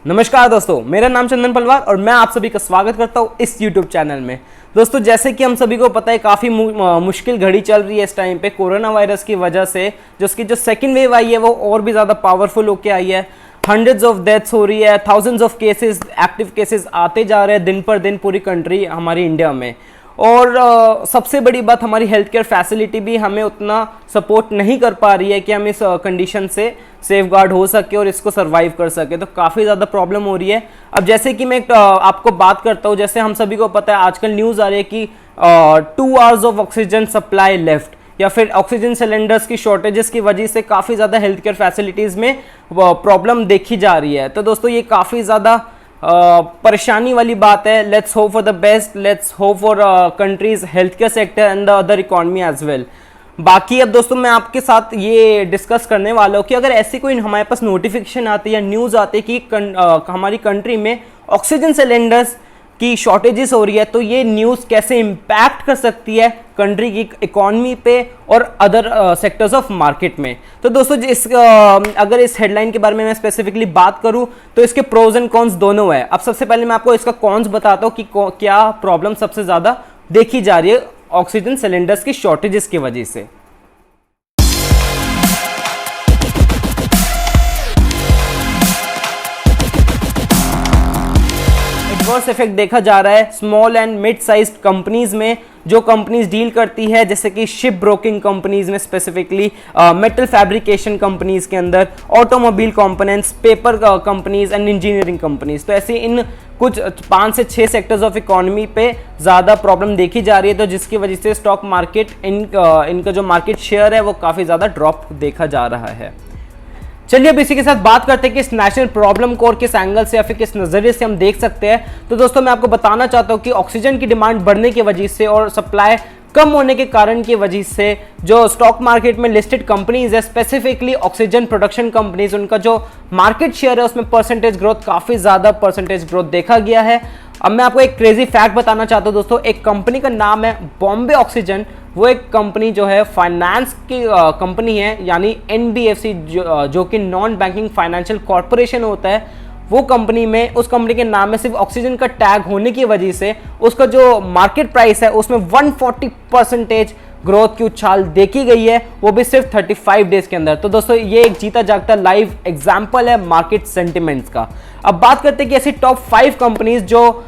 नमस्कार दोस्तों, मेरा नाम चंदन पलवार और मैं आप सभी का स्वागत करता हूं इस YouTube चैनल में। दोस्तों, जैसे कि हम सभी को पता है, काफ़ी मुश्किल घड़ी चल रही है इस टाइम पे कोरोना वायरस की वजह से। जो उसकी जो सेकंड वेव आई है वो और भी ज़्यादा पावरफुल होके आई है। हंड्रेड्स ऑफ डेथ्स हो रही है, thousands of cases, active cases आते जा रहे हैं दिन पर दिन पूरी कंट्री हमारी इंडिया में। और सबसे बड़ी बात, हमारी हेल्थ केयर फैसिलिटी भी हमें उतना सपोर्ट नहीं कर पा रही है कि हम इस कंडीशन से सेफ गार्ड हो सके और इसको सर्वाइव कर सके। तो काफ़ी ज़्यादा प्रॉब्लम हो रही है। अब जैसे कि मैं आपको बात करता हूँ, जैसे हम सभी को पता है आजकल न्यूज़ आ रही है कि 2 hours of oxygen supply left, या फिर ऑक्सीजन सिलेंडर्स की शॉर्टेजेस की वजह से काफ़ी ज़्यादा हेल्थ केयर फैसिलिटीज़ में प्रॉब्लम देखी जा रही है। तो दोस्तों, ये काफ़ी ज़्यादा परेशानी वाली बात है। Let's hope for the best, let's hope for country's health care sector and the other economy as well. बाकी अब दोस्तों, मैं आपके साथ ये डिस्कस करने वाला हूँ कि अगर ऐसी कोई हमारे पास नोटिफिकेशन आती है या न्यूज़ आती है कि हमारी कंट्री में ऑक्सीजन सिलेंडर्स की शॉर्टेजेस हो रही है, तो ये न्यूज़ कैसे इम्पैक्ट कर सकती है कंट्री की इकोनॉमी पे और अदर सेक्टर्स ऑफ मार्केट में। तो दोस्तों, अगर इस हेडलाइन के बारे में मैं स्पेसिफिकली बात करूं तो इसके प्रोज एंड कॉन्स दोनों है। अब सबसे पहले मैं आपको इसका कॉन्स बताता हूं कि क्या प्रॉब्लम सबसे ज़्यादा देखी जा रही है ऑक्सीजन सिलेंडर्स की शॉर्टेजेस की वजह से। एडवर्स इफेक्ट देखा जा रहा है small and mid sized companies में, जो कंपनीज डील करती है जैसे कि शिप ब्रोकिंग कंपनीज में, स्पेसिफिकली मेटल फैब्रिकेशन कंपनीज के अंदर, automobile components, paper companies and engineering companies. तो ऐसे इन कुछ 5 से 6 सेक्टर्स ऑफ इकोनॉमी पे ज़्यादा प्रॉब्लम देखी जा रही है। तो जिसकी वजह से स्टॉक मार्केट इनका जो मार्केट शेयर है वो काफ़ी ज़्यादा ड्रॉप देखा जा रहा है। चलिए अब इसी के साथ बात करते हैं कि इस नेशनल प्रॉब्लम को और किस एंगल से या फिर किस नजरिए से हम देख सकते हैं। तो दोस्तों, मैं आपको बताना चाहता हूं कि ऑक्सीजन की डिमांड बढ़ने की वजह से और सप्लाई कम होने के कारण की वजह से जो स्टॉक मार्केट में लिस्टेड कंपनीज है, स्पेसिफिकली ऑक्सीजन प्रोडक्शन कंपनीज, उनका जो मार्केट शेयर है उसमें परसेंटेज ग्रोथ, काफ़ी ज़्यादा परसेंटेज ग्रोथ देखा गया है। अब मैं आपको एक क्रेजी फैक्ट बताना चाहता हूँ दोस्तों। एक कंपनी का नाम है बॉम्बे ऑक्सीजन। वो एक कंपनी जो है फाइनेंस की कंपनी है, यानी NBFC जो कि नॉन बैंकिंग फाइनेंशियल कॉर्पोरेशन होता है। वो कंपनी में, उस कंपनी के नाम में सिर्फ ऑक्सीजन का टैग होने की वजह से उसका जो मार्केट प्राइस है उसमें 140% ग्रोथ की उछाल देखी गई है, वो भी सिर्फ 35 डेज के अंदर। तो दोस्तों, ये एक जीता जागता लाइव एग्जाम्पल है मार्केट सेंटिमेंट्स का। अब बात करते हैं कि ऐसी टॉप 5 कंपनीज जो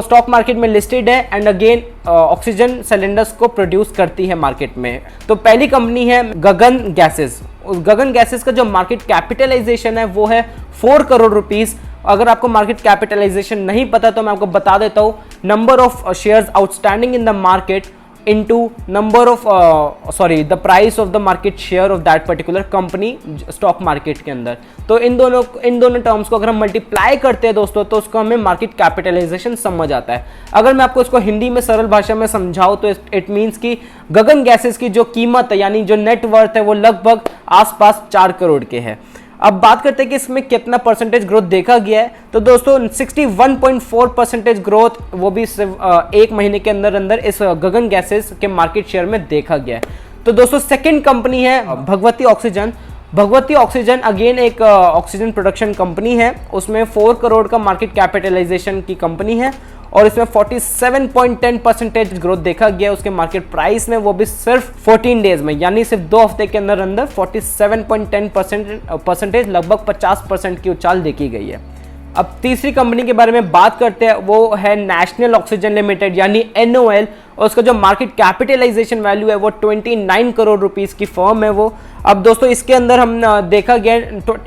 स्टॉक मार्केट में लिस्टेड है एंड अगेन ऑक्सीजन सिलेंडर्स को प्रोड्यूस करती है मार्केट में। तो पहली कंपनी है गगन गैसेस। गगन गैसेस का जो मार्केट कैपिटलाइजेशन है वो है 4 करोड़ रुपीस। अगर आपको मार्केट कैपिटलाइजेशन नहीं पता तो मैं आपको बता देता हूँ। Number of shares outstanding in the market into the price of the market share of that particular company stock market के अंदर। तो इन दोनों टर्म्स को अगर हम मल्टीप्लाई करते हैं दोस्तों, तो उसको हमें मार्केट कैपिटलाइजेशन समझ आता है। अगर मैं आपको इसको हिंदी में सरल भाषा में समझाऊं तो इट मीन्स कि गगन गैसेस की जो कीमत है, यानी जो नेट वर्थ है, वो लगभग आसपास 4 करोड़ के है। अब बात करते हैं कि इसमें कितना परसेंटेज ग्रोथ देखा गया है। तो दोस्तों, 61.4% ग्रोथ, वो भी सिर्फ 1 महीने के अंदर अंदर इस गगन गैसेस के मार्केट शेयर में देखा गया है। तो दोस्तों, सेकंड कंपनी है Bhagwati oxygen. Bhagwati oxygen again एक ऑक्सीजन प्रोडक्शन कंपनी है। उसमें 4 करोड़ का मार्केट कैपिटलाइजेशन की कंपनी है और इसमें 47.10% ग्रोथ देखा गया उसके मार्केट प्राइस में, वो भी सिर्फ 14 डेज में, यानी सिर्फ 2 हफ्ते के अंदर अंदर 47.10% लगभग 50% की उछाल देखी गई है। अब तीसरी कंपनी के बारे में बात करते हैं, वो है नेशनल ऑक्सीजन लिमिटेड यानी NOL। और उसका जो मार्केट कैपिटलाइजेशन वैल्यू है वो 29 करोड़ रुपीस की फर्म है वो। अब दोस्तों, इसके अंदर हम देखा गया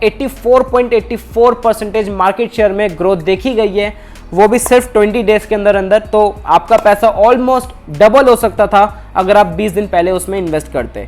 84.84% मार्केट शेयर में ग्रोथ देखी गई है, वो भी सिर्फ 20 डेज के अंदर अंदर। तो आपका पैसा ऑलमोस्ट डबल हो सकता था अगर आप 20 दिन पहले उसमें इन्वेस्ट करते।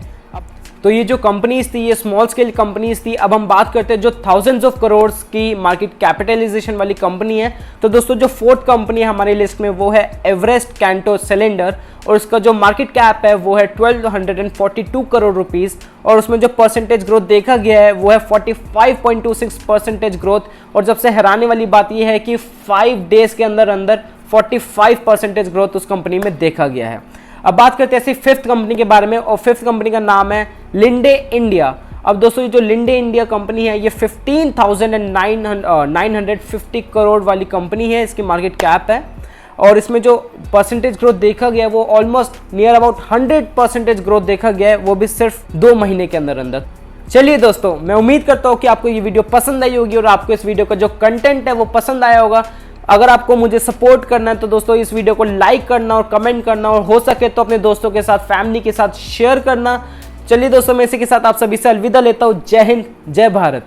तो ये जो कंपनीज थी, ये स्मॉल स्केल कंपनीज थी। अब हम बात करते हैं जो थाउजेंड्स ऑफ करोड़ की मार्केट कैपिटलाइजेशन वाली कंपनी है। तो दोस्तों, जो 4th कंपनी है हमारी लिस्ट में वो है एवरेस्ट कैंटो सिलेंडर, और उसका जो मार्केट कैप है वो है 1242 करोड़ रुपीस। और उसमें जो परसेंटेज ग्रोथ देखा गया है वो है 45.26% ग्रोथ। और सबसे हैरानी वाली बात यह है कि 5 डेज के अंदर अंदर 45% ग्रोथ उस कंपनी में देखा गया है। अब बात करते हैं ऐसी 5th कंपनी के बारे में, और 5th कंपनी का नाम है लिंडे इंडिया। अब दोस्तों ये जो लिंडे इंडिया कंपनी है ये 15,950 करोड़ वाली कंपनी है, इसकी मार्केट कैप है। और इसमें जो परसेंटेज ग्रोथ देखा गया है वो ऑलमोस्ट नियर अबाउट 100% ग्रोथ देखा गया है, वो भी सिर्फ 2 महीने के अंदर अंदर। चलिए दोस्तों, मैं उम्मीद करता हूँ कि आपको ये वीडियो पसंद आई होगी और आपको इस वीडियो का जो कंटेंट है वो पसंद आया होगा। अगर आपको मुझे सपोर्ट करना है तो दोस्तों इस वीडियो को लाइक करना और कमेंट करना, और हो सके तो अपने दोस्तों के साथ, फैमिली के साथ शेयर करना। चलिए दोस्तों, मैं इसी के साथ आप सभी से अलविदा लेता हूँ। जय हिंद, जय भारत।